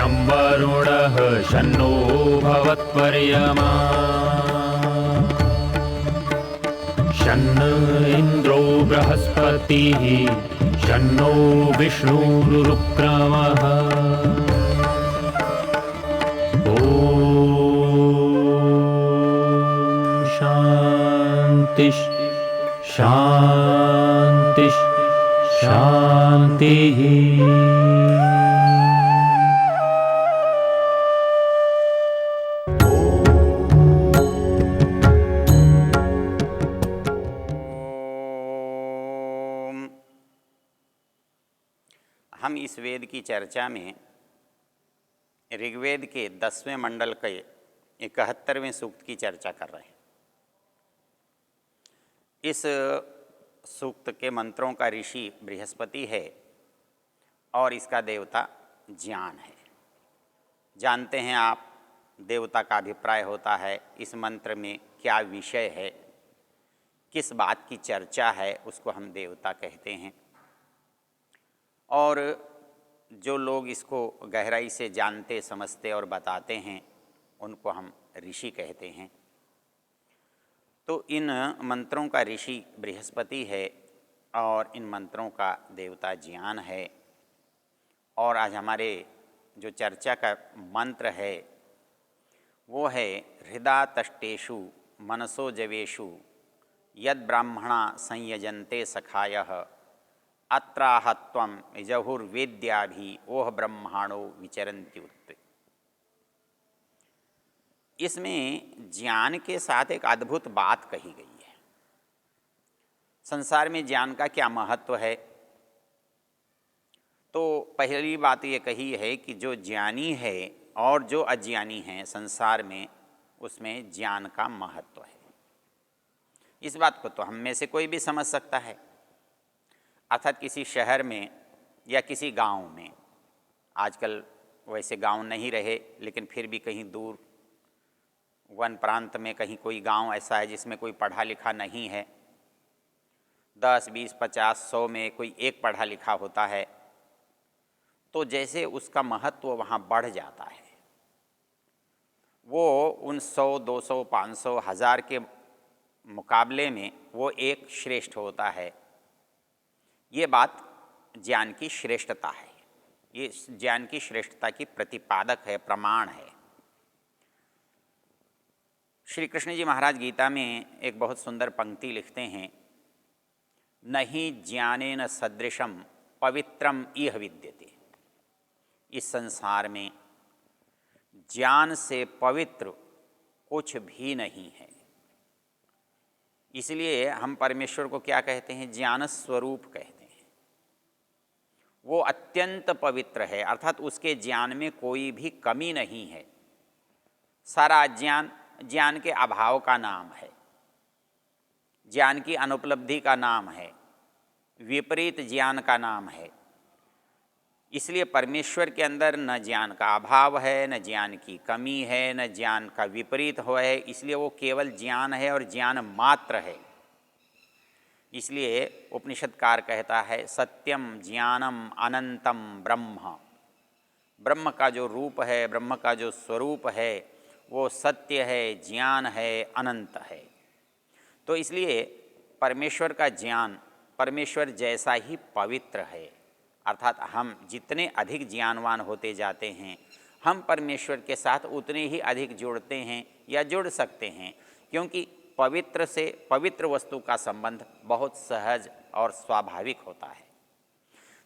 शं वरुणः शन्नो भवत्वर्यमा शन्न इन्द्रो बृहस्पतिः शन्नो विष्णुरुक्रमः ॐ शान्ति शान्ति शान्तिः। हम इस वेद की चर्चा में ऋग्वेद के 10वें मंडल के 71वें सूक्त की चर्चा कर रहे हैं। इस सूक्त के मंत्रों का ऋषि बृहस्पति है और इसका देवता ज्ञान है। जानते हैं आप, देवता का अभिप्राय होता है इस मंत्र में क्या विषय है, किस बात की चर्चा है, उसको हम देवता कहते हैं। और जो लोग इसको गहराई से जानते समझते और बताते हैं उनको हम ऋषि कहते हैं। तो इन मंत्रों का ऋषि बृहस्पति है और इन मंत्रों का देवता ज्ञान है। और आज हमारे जो चर्चा का मंत्र है वो है हृदातष्टेषु मनसो जवेषु यद ब्राह्मणा संयजन्ते सखायः अत्राहत्वं जहुर्वेद्याभि ओह ब्रह्माणो विचरन्त्युत। इसमें ज्ञान के साथ एक अद्भुत बात कही गई है। संसार में ज्ञान का क्या महत्व है? तो पहली बात ये कही है कि जो ज्ञानी है और जो अज्ञानी है संसार में, उसमें ज्ञान का महत्व है। इस बात को तो हम में से कोई भी समझ सकता है। अर्थात किसी शहर में या किसी गांव में, आजकल वैसे गांव नहीं रहे लेकिन फिर भी कहीं दूर वन प्रांत में कहीं कोई गांव ऐसा है जिसमें कोई पढ़ा लिखा नहीं है, 10, 20, 50, 100 में कोई एक पढ़ा लिखा होता है, तो जैसे उसका महत्व वहाँ बढ़ जाता है। वो उन 100, 200, 500, 1000 के मुकाबले में वो एक श्रेष्ठ होता है। ये बात ज्ञान की श्रेष्ठता है, ये ज्ञान की श्रेष्ठता की प्रतिपादक है, प्रमाण है। श्री कृष्ण जी महाराज गीता में एक बहुत सुंदर पंक्ति लिखते हैं, नहीं ज्ञानेन सदृशम पवित्रम इह विद्यते। इस संसार में ज्ञान से पवित्र कुछ भी नहीं है। इसलिए हम परमेश्वर को क्या कहते हैं? ज्ञान स्वरूप कहते हैं। वो अत्यंत पवित्र है, अर्थात उसके ज्ञान में कोई भी कमी नहीं है। सारा ज्ञान ज्ञान के अभाव का नाम है, ज्ञान की अनुपलब्धि का नाम है, विपरीत ज्ञान का नाम है। इसलिए परमेश्वर के अंदर न ज्ञान का अभाव है, न ज्ञान की कमी है, न ज्ञान का विपरीत हो है। इसलिए वो केवल ज्ञान है और ज्ञान मात्र है। इसलिए उपनिषदकार कहता है सत्यम ज्ञानम अनंतम ब्रह्म। ब्रह्म का जो रूप है, ब्रह्म का जो स्वरूप है वो सत्य है, ज्ञान है, अनंत है। तो इसलिए परमेश्वर का ज्ञान परमेश्वर जैसा ही पवित्र है। अर्थात हम जितने अधिक ज्ञानवान होते जाते हैं, हम परमेश्वर के साथ उतने ही अधिक जुड़ते हैं या जुड़ सकते हैं, क्योंकि पवित्र से पवित्र वस्तु का संबंध बहुत सहज और स्वाभाविक होता है।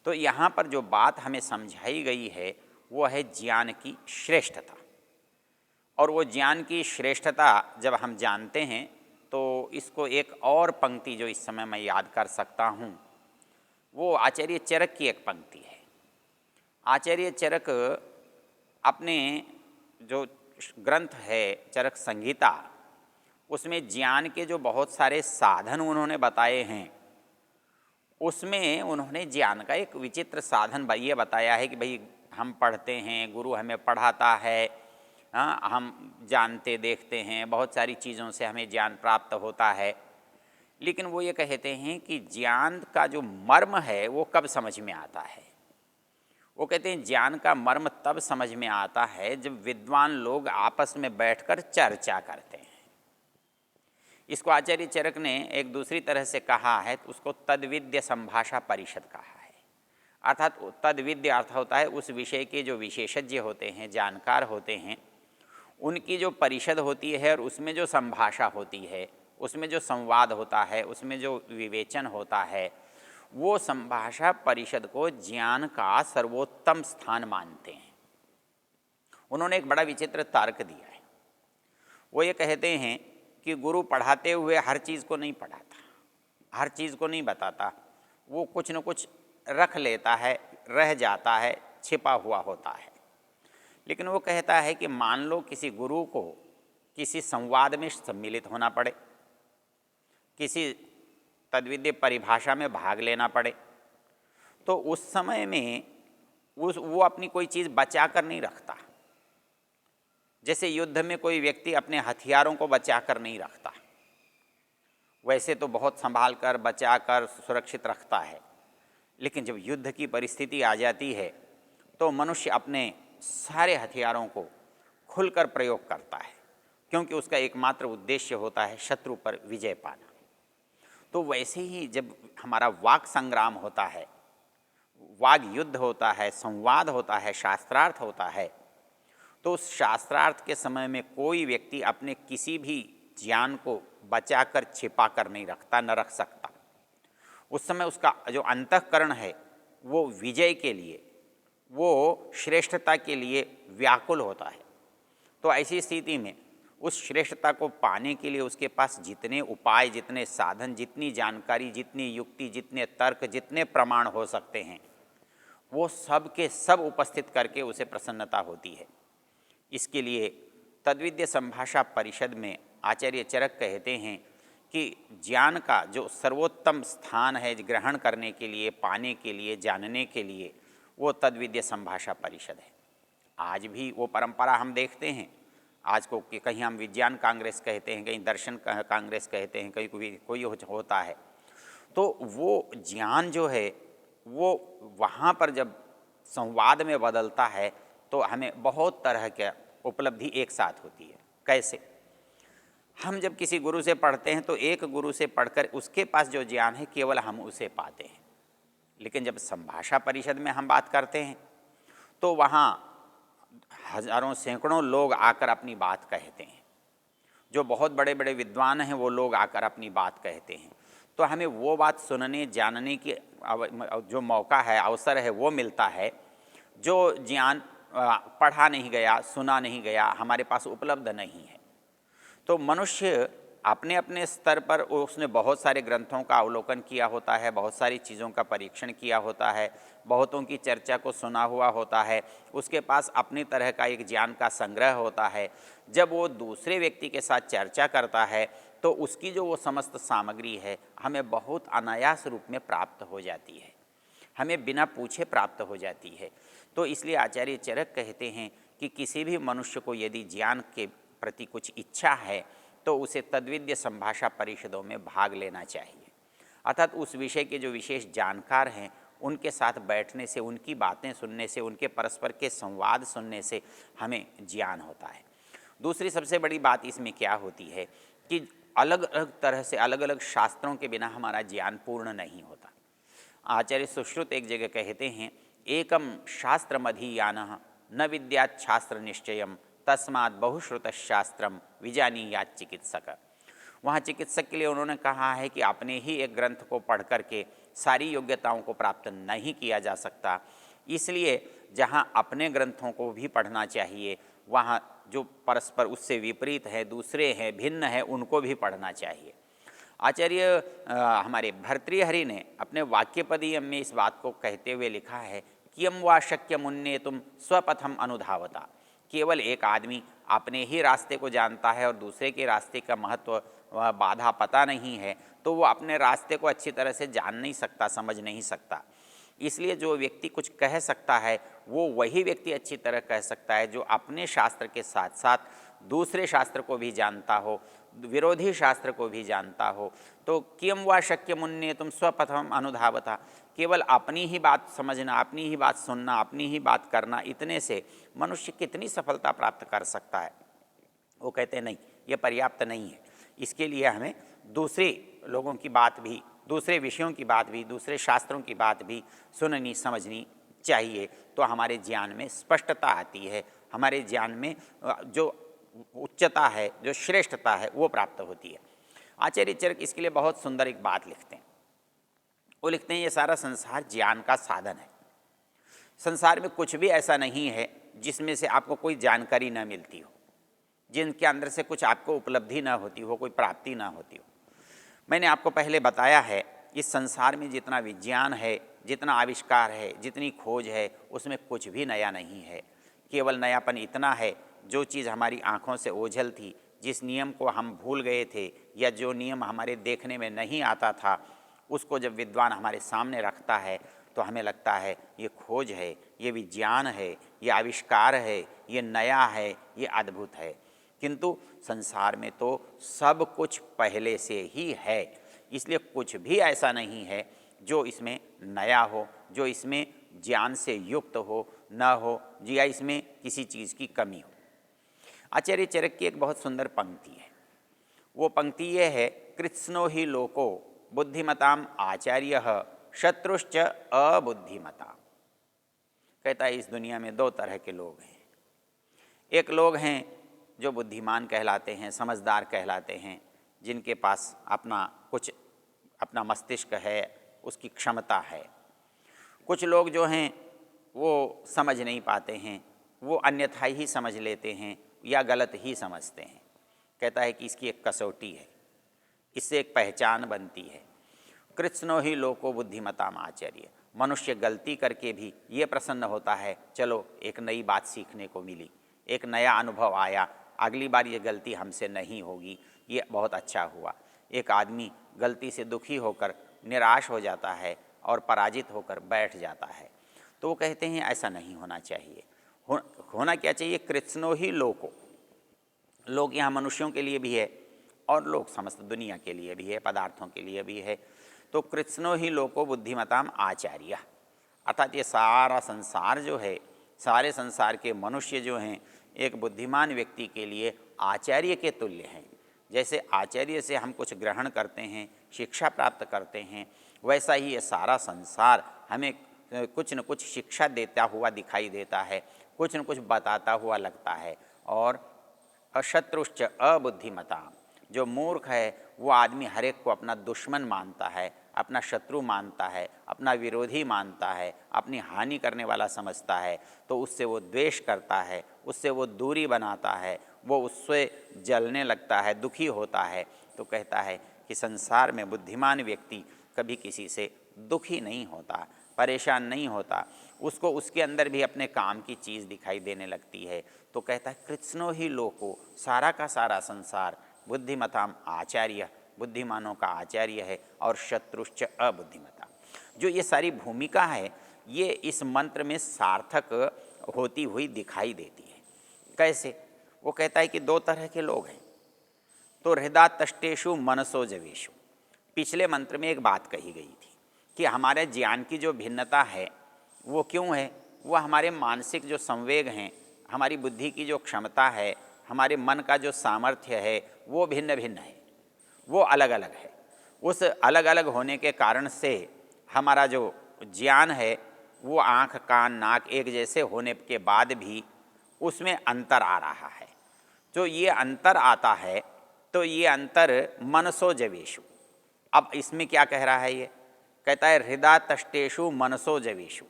तो यहाँ पर जो बात हमें समझाई गई है वो है ज्ञान की श्रेष्ठता। और वो ज्ञान की श्रेष्ठता जब हम जानते हैं तो इसको एक और पंक्ति जो इस समय मैं याद कर सकता हूँ, वो आचार्य चरक की एक पंक्ति है। आचार्य चरक अपने जो ग्रंथ है चरक संहिता, उसमें ज्ञान के जो बहुत सारे साधन उन्होंने बताए हैं, उसमें उन्होंने ज्ञान का एक विचित्र साधन ये बताया है कि भाई हम पढ़ते हैं, गुरु हमें पढ़ाता है, हम जानते देखते हैं, बहुत सारी चीज़ों से हमें ज्ञान प्राप्त होता है, लेकिन वो ये कहते हैं कि ज्ञान का जो मर्म है वो कब समझ में आता है? वो कहते हैं ज्ञान का मर्म तब समझ में आता है जब विद्वान लोग आपस में बैठकर चर्चा करते हैं। इसको आचार्य चरक ने एक दूसरी तरह से कहा है, तो उसको तद्विद्य संभाषा परिषद कहा है। अर्थात तद्विद्य अर्थ होता है उस विषय के जो विशेषज्ञ होते हैं, जानकार होते हैं, उनकी जो परिषद होती है और उसमें जो संभाषा होती है, उसमें जो संवाद होता है, उसमें जो विवेचन होता है, वो संभाषा परिषद को ज्ञान का सर्वोत्तम स्थान मानते हैं। उन्होंने एक बड़ा विचित्र तर्क दिया है। वो ये कहते हैं कि गुरु पढ़ाते हुए हर चीज़ को नहीं पढ़ाता, हर चीज़ को नहीं बताता, वो कुछ न कुछ रख लेता है, रह जाता है, छिपा हुआ होता है। लेकिन वो कहता है कि मान लो किसी गुरु को किसी संवाद में सम्मिलित होना पड़े, किसी तद्विद्य परिभाषा में भाग लेना पड़े, तो उस समय में वो अपनी कोई चीज़ बचा कर नहीं रखता। जैसे युद्ध में कोई व्यक्ति अपने हथियारों को बचा कर नहीं रखता, वैसे तो बहुत संभाल कर बचा कर सुरक्षित रखता है, लेकिन जब युद्ध की परिस्थिति आ जाती है तो मनुष्य अपने सारे हथियारों को खुलकर प्रयोग करता है, क्योंकि उसका एकमात्र उद्देश्य होता है शत्रु पर विजय पाना। तो वैसे ही जब हमारा वाक संग्राम होता है, वाग युद्ध होता है, संवाद होता है, शास्त्रार्थ होता है, तो उस शास्त्रार्थ के समय में कोई व्यक्ति अपने किसी भी ज्ञान को बचाकर छिपा कर नहीं रखता, न रख सकता। उस समय उसका जो अंतःकरण है वो विजय के लिए, वो श्रेष्ठता के लिए व्याकुल होता है। तो ऐसी स्थिति में उस श्रेष्ठता को पाने के लिए उसके पास जितने उपाय, जितने साधन, जितनी जानकारी, जितनी युक्ति, जितने तर्क, जितने प्रमाण हो सकते हैं, वो सब के सब उपस्थित करके उसे प्रसन्नता होती है। इसके लिए तद्विद्य संभाषा परिषद में आचार्य चरक कहते हैं कि ज्ञान का जो सर्वोत्तम स्थान है ग्रहण करने के लिए, पाने के लिए, जानने के लिए, वो तद्विद्य संभाषा परिषद है। आज भी वो परंपरा हम देखते हैं। आज को कहीं हम विज्ञान कांग्रेस कहते हैं, कहीं दर्शन कांग्रेस कहते हैं, कहीं कोई होता है। तो वो ज्ञान जो है वो वहाँ पर जब संवाद में बदलता है तो हमें बहुत तरह की उपलब्धि एक साथ होती है। कैसे? हम जब किसी गुरु से पढ़ते हैं तो एक गुरु से पढ़कर उसके पास जो ज्ञान है केवल हम उसे पाते हैं, लेकिन जब संभाषा परिषद में हम बात करते हैं तो वहाँ हजारों सैकड़ों लोग आकर अपनी बात कहते हैं। जो बहुत बड़े बड़े विद्वान हैं वो लोग आकर अपनी बात कहते हैं, तो हमें वो बात सुनने, जानने की जो मौका है, अवसर है, वो मिलता है जो ज्ञान पढ़ा नहीं गया, सुना नहीं गया, हमारे पास उपलब्ध नहीं है। तो मनुष्य अपने अपने स्तर पर उसने बहुत सारे ग्रंथों का अवलोकन किया होता है, बहुत सारी चीज़ों का परीक्षण किया होता है, बहुतों की चर्चा को सुना हुआ होता है, उसके पास अपनी तरह का एक ज्ञान का संग्रह होता है। जब वो दूसरे व्यक्ति के साथ चर्चा करता है तो उसकी जो वो समस्त सामग्री है हमें बहुत अनायास रूप में प्राप्त हो जाती है, हमें बिना पूछे प्राप्त हो जाती है। तो इसलिए आचार्य चरक कहते हैं कि किसी भी मनुष्य को यदि ज्ञान के प्रति कुछ इच्छा है तो उसे तद्विद्य संभाषा परिषदों में भाग लेना चाहिए। अर्थात उस विषय के जो विशेष जानकार हैं उनके साथ बैठने से, उनकी बातें सुनने से, उनके परस्पर के संवाद सुनने से हमें ज्ञान होता है। दूसरी सबसे बड़ी बात इसमें क्या होती है कि अलग अलग तरह से, अलग अलग शास्त्रों के बिना हमारा ज्ञान पूर्ण नहीं होता। आचार्य सुश्रुत एक जगह कहते हैं, एकम शास्त्रमधीयानः न विद्यात् शास्त्र निश्चयम तस्मात् बहुश्रुत शास्त्रम विजानीयात् चिकित्सक। वहाँ चिकित्सक के लिए उन्होंने कहा है कि अपने ही एक ग्रंथ को पढ़ करके सारी योग्यताओं को प्राप्त नहीं किया जा सकता, इसलिए जहाँ अपने ग्रंथों को भी पढ़ना चाहिए वहाँ जो परस्पर उससे विपरीत है, दूसरे हैं, भिन्न है, उनको भी पढ़ना चाहिए। आचार्य हमारे भर्तृहरि ने अपने वाक्यपदीयम में इस बात को कहते हुए लिखा है, कियम वा शक्यमुन्नेतुम स्वपथम अनुधावता। केवल एक आदमी अपने ही रास्ते को जानता है और दूसरे के रास्ते का महत्व बाधा पता नहीं है, तो वो अपने रास्ते को अच्छी तरह से जान नहीं सकता, समझ नहीं सकता। इसलिए जो व्यक्ति कुछ कह सकता है वो वही व्यक्ति अच्छी तरह कह सकता है जो अपने शास्त्र के साथ साथ दूसरे शास्त्र को भी जानता हो, विरोधी शास्त्र को भी जानता हो। तो कियम वा शक्यमुन्नेतुम स्वपथम अनुधावता, केवल अपनी ही बात समझना, अपनी ही बात सुनना, अपनी ही बात करना, इतने से मनुष्य कितनी सफलता प्राप्त कर सकता है। वो कहते हैं नहीं, ये पर्याप्त नहीं है, इसके लिए हमें दूसरे लोगों की बात भी, दूसरे विषयों की बात भी, दूसरे शास्त्रों की बात भी सुननी समझनी चाहिए। तो हमारे ज्ञान में स्पष्टता आती है, हमारे ज्ञान में जो उच्चता है, जो श्रेष्ठता है, वो प्राप्त होती है। आचार्य चरक इसके लिए बहुत सुंदर एक बात लिखते हैं। वो लिखते हैं ये सारा संसार ज्ञान का साधन है। संसार में कुछ भी ऐसा नहीं है जिसमें से आपको कोई जानकारी न मिलती हो, जिनके अंदर से कुछ आपको उपलब्धि ना होती हो, कोई प्राप्ति ना होती हो। मैंने आपको पहले बताया है, इस संसार में जितना विज्ञान है, जितना आविष्कार है, जितनी खोज है, उसमें कुछ भी नया नहीं है। केवल नयापन इतना है, जो चीज़ हमारी आँखों से ओझल थी, जिस नियम को हम भूल गए थे, या जो नियम हमारे देखने में नहीं आता था, उसको जब विद्वान हमारे सामने रखता है तो हमें लगता है ये खोज है, ये विज्ञान है, ये आविष्कार है, ये नया है, ये अद्भुत है। किंतु संसार में तो सब कुछ पहले से ही है, इसलिए कुछ भी ऐसा नहीं है जो इसमें नया हो, जो इसमें ज्ञान से युक्त हो न हो, या इसमें किसी चीज़ की कमी हो। आचार्य चरक की एक बहुत सुंदर पंक्ति है। वो पंक्ति ये है, कृत्स्नो ही लोको बुद्धिमताम आचार्य शत्रुश्च अबुद्धिमता। कहता है इस दुनिया में दो तरह के लोग हैं। एक लोग हैं जो बुद्धिमान कहलाते हैं, समझदार कहलाते हैं, जिनके पास अपना मस्तिष्क है, उसकी क्षमता है। कुछ लोग जो हैं वो समझ नहीं पाते हैं, वो अन्यथा ही समझ लेते हैं या गलत ही समझते हैं। कहता है कि इसकी एक कसौटी है, इससे एक पहचान बनती है। कृत्स्नो ही लोको बुद्धिमताम आचार्य। मनुष्य गलती करके भी ये प्रसन्न होता है, चलो एक नई बात सीखने को मिली, एक नया अनुभव आया, अगली बार ये गलती हमसे नहीं होगी, ये बहुत अच्छा हुआ। एक आदमी गलती से दुखी होकर निराश हो जाता है और पराजित होकर बैठ जाता है। तो वो कहते हैं ऐसा नहीं होना चाहिए। होना क्या चाहिए? कृत्स्नो ही लोको। लोग यहाँ मनुष्यों के लिए भी है और लोग समस्त दुनिया के लिए भी है, पदार्थों के लिए भी है। तो कृत्स्नो ही लोको बुद्धिमताम आचार्य, अर्थात ये सारा संसार जो है, सारे संसार के मनुष्य जो हैं, एक बुद्धिमान व्यक्ति के लिए आचार्य के तुल्य हैं। जैसे आचार्य से हम कुछ ग्रहण करते हैं, शिक्षा प्राप्त करते हैं, वैसा ही ये सारा संसार हमें कुछ न कुछ शिक्षा देता हुआ दिखाई देता है, कुछ न कुछ बताता हुआ लगता है। और अशत्रुश्च अबुद्धिमता, जो मूर्ख है वो आदमी हर एक को अपना दुश्मन मानता है, अपना शत्रु मानता है, अपना विरोधी मानता है, अपनी हानि करने वाला समझता है, तो उससे वो द्वेष करता है, उससे वो दूरी बनाता है, वो उससे जलने लगता है, दुखी होता है। तो कहता है कि संसार में बुद्धिमान व्यक्ति कभी किसी से दुखी नहीं होता, परेशान नहीं होता, उसको उसके अंदर भी अपने काम की चीज़ दिखाई देने लगती है। तो कहता है कृत्स्नो ही लोको, सारा का सारा संसार बुद्धिमताम आचार्य, बुद्धिमानों का आचार्य है, और शत्रुश्च अबुद्धिमता। जो ये सारी भूमिका है ये इस मंत्र में सार्थक होती हुई दिखाई देती है। कैसे? वो कहता है कि दो तरह के लोग हैं। तो हृदातष्टेषु मनसो जवेषु, पिछले मंत्र में एक बात कही गई थी कि हमारे ज्ञान की जो भिन्नता है वो क्यों है? वो हमारे मानसिक जो संवेग हैं, हमारी बुद्धि की जो क्षमता है, हमारे मन का जो सामर्थ्य है, वो भिन्न भिन्न है, वो अलग अलग है। उस अलग अलग होने के कारण से हमारा जो ज्ञान है वो आँख कान नाक एक जैसे होने के बाद भी उसमें अंतर आ रहा है। जो ये अंतर आता है तो ये अंतर मनसो जवेषु। अब इसमें क्या कह रहा है? ये कहता है हृदातष्टेषु मनसो जवेषु,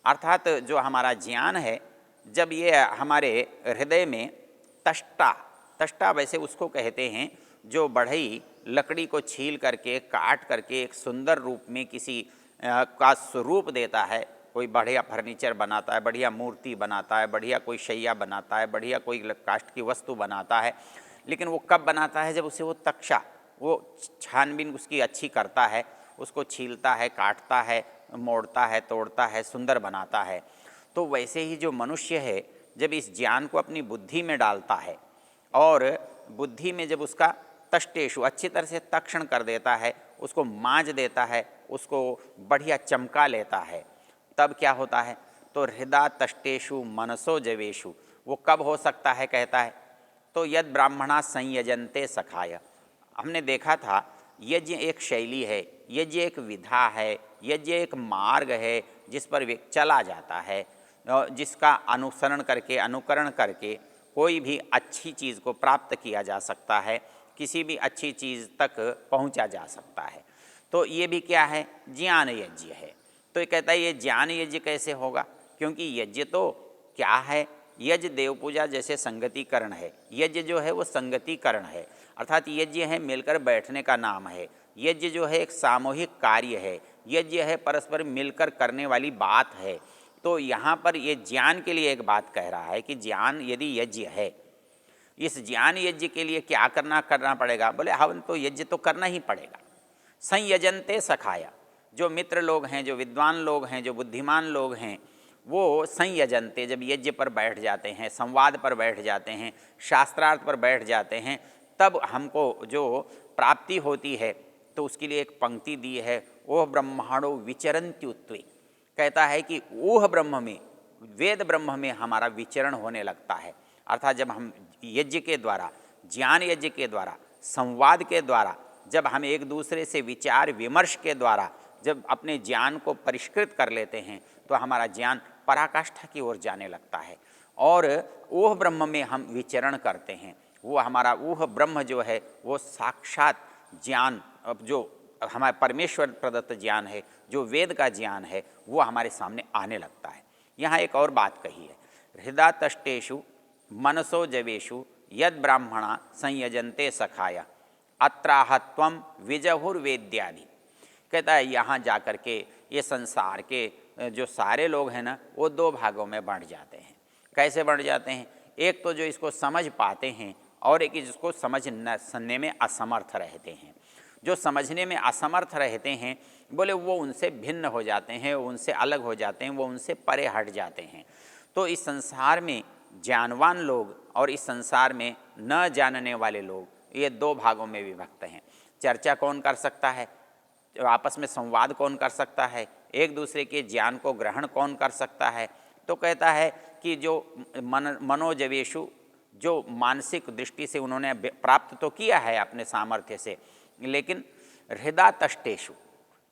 अर्थात जो हमारा ज्ञान है जब ये हमारे हृदय में तष्टा वैसे उसको कहते हैं जो बढ़ई लकड़ी को छील करके काट करके एक सुंदर रूप में किसी का स्वरूप देता है। कोई बढ़िया फर्नीचर बनाता है, बढ़िया मूर्ति बनाता है, बढ़िया कोई शैया बनाता है, बढ़िया कोई काष्ठ की वस्तु बनाता है, लेकिन वो कब बनाता है? जब उसे वो तक्षा, वो छानबीन उसकी अच्छी करता है, उसको छीलता है, काटता है, मोड़ता है, तोड़ता है, सुंदर बनाता है। तो वैसे ही जो मनुष्य है जब इस ज्ञान को अपनी बुद्धि में डालता है और बुद्धि में जब उसका तष्टेषु अच्छी तरह से तक्षण कर देता है, उसको मांज देता है, उसको बढ़िया चमका लेता है, तब क्या होता है? तो हृदय तष्टेषु मनसो जवेषु, वो कब हो सकता है कहता है? तो यद ब्राह्मणा संयजन्ते सखाय। हमने देखा था यज्ञ एक शैली है, यज्ञ एक विधा है, यज्ञ एक मार्ग है जिस पर व्यक्ति चला जाता है, जिसका अनुसरण करके अनुकरण करके कोई भी अच्छी चीज़ को प्राप्त किया जा सकता है, किसी भी अच्छी चीज़ तक पहुंचा जा सकता है। तो ये भी क्या है? ज्ञान यज्ञ है। तो ये कहता है ये ज्ञान यज्ञ कैसे होगा? क्योंकि यज्ञ तो क्या है? यज्ञ देव पूजा जैसे संगतिकरण है, यज्ञ जो है वो संगतिकरण है, अर्थात यज्ञ है मिलकर बैठने का नाम है, यज्ञ जो है एक सामूहिक कार्य है, यज्ञ है परस्पर मिलकर करने वाली बात है। तो यहाँ पर ये ज्ञान के लिए एक बात कह रहा है कि ज्ञान यदि यज्ञ है, इस ज्ञान यज्ञ के लिए क्या करना पड़ेगा? बोले हवन तो यज्ञ तो करना ही पड़ेगा। संयजन्ते सखाया, जो मित्र लोग हैं, जो विद्वान लोग हैं, जो बुद्धिमान लोग हैं, वो संयजन्ते जब यज्ञ पर बैठ जाते हैं, संवाद पर बैठ जाते हैं, शास्त्रार्थ पर बैठ जाते हैं, तब हमको जो प्राप्ति होती है तो उसके लिए एक पंक्ति दी है, ओह ब्रह्मांडो विचरन्त्युत्वे। कहता है कि ओह ब्रह्म में, वेद ब्रह्म में हमारा विचरण होने लगता है। अर्थात जब हम यज्ञ के द्वारा, ज्ञान यज्ञ के द्वारा, संवाद के द्वारा, जब हम एक दूसरे से विचार विमर्श के द्वारा जब अपने ज्ञान को परिष्कृत कर लेते हैं तो हमारा ज्ञान पराकाष्ठा की ओर जाने लगता है और ओह ब्रह्म में हम विचरण करते हैं। वो हमारा ओह ब्रह्म जो है वो साक्षात ज्ञान, जो हमारे परमेश्वर प्रदत्त ज्ञान है, जो वेद का ज्ञान है, वो हमारे सामने आने लगता है। यहाँ एक और बात कही है, हृदय तष्टेषु मनसो जवेषु यद ब्राह्मणा संयजन्ते सखाया अत्राहत्वम विजहुर्वेद्यादि। कहता है यहाँ जा कर के ये संसार के जो सारे लोग हैं ना, वो दो भागों में बढ़ जाते हैं। कैसे बढ़ जाते हैं? एक तो जो इसको समझ पाते हैं और एक जिसको समझने में असमर्थ रहते हैं। जो समझने में असमर्थ रहते हैं बोले वो उनसे भिन्न हो जाते हैं, उनसे अलग हो जाते हैं, वो उनसे परे हट जाते हैं। तो इस संसार में ज्ञानवान लोग और इस संसार में न जानने वाले लोग, ये दो भागों में विभक्त हैं। चर्चा कौन कर सकता है? आपस में संवाद कौन कर सकता है? एक दूसरे के ज्ञान को ग्रहण कौन कर सकता है? तो कहता है कि जो मनोजवेशु, जो मानसिक दृष्टि से उन्होंने प्राप्त तो किया है अपने सामर्थ्य से, लेकिन हृदय तष्टेषु,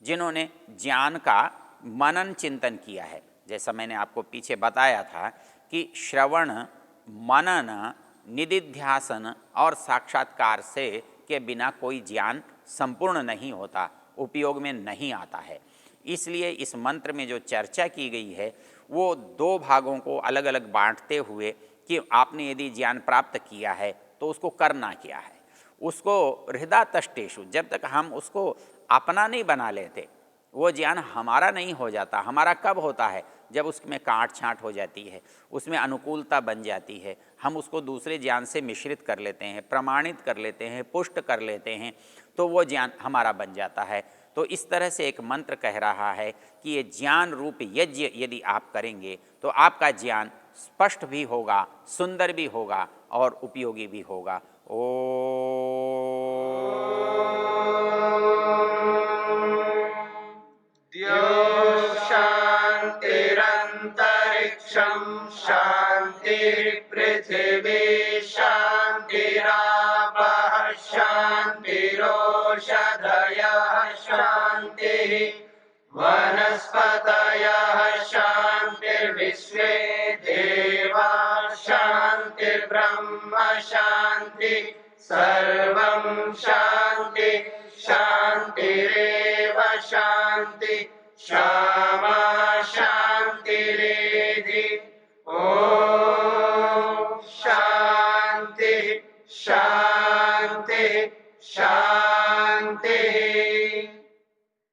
जिन्होंने ज्ञान का मनन चिंतन किया है, जैसा मैंने आपको पीछे बताया था कि श्रवण, मनन, निदिध्यासन और साक्षात्कार से के बिना कोई ज्ञान संपूर्ण नहीं होता, उपयोग में नहीं आता है। इसलिए इस मंत्र में जो चर्चा की गई है वो दो भागों को अलग अलग बांटते हुए कि आपने यदि ज्ञान प्राप्त किया है तो उसको करना क्या है। उसको हृदय तष्टेषु, जब तक हम उसको अपना नहीं बना लेते, वो ज्ञान हमारा नहीं हो जाता। हमारा कब होता है? जब उसमें काट छाँट हो जाती है, उसमें अनुकूलता बन जाती है, हम उसको दूसरे ज्ञान से मिश्रित कर लेते हैं, प्रमाणित कर लेते हैं, पुष्ट कर लेते हैं, तो वो ज्ञान हमारा बन जाता है। तो इस तरह से एक मंत्र कह रहा है कि ये ज्ञान रूप यज्ञ यदि आप करेंगे तो आपका ज्ञान स्पष्ट भी होगा, सुंदर भी होगा और उपयोगी भी होगा। शांतिरंतरिक्षं शांतिर्पृथिवी शांतिरापः शांतिरोषधयः शांतिः वनस्पतयः शांतिर्विश्वे देवाः शांतिर्ब्रह्म शांति सर्वं शांति शांतिरेव शांति शांति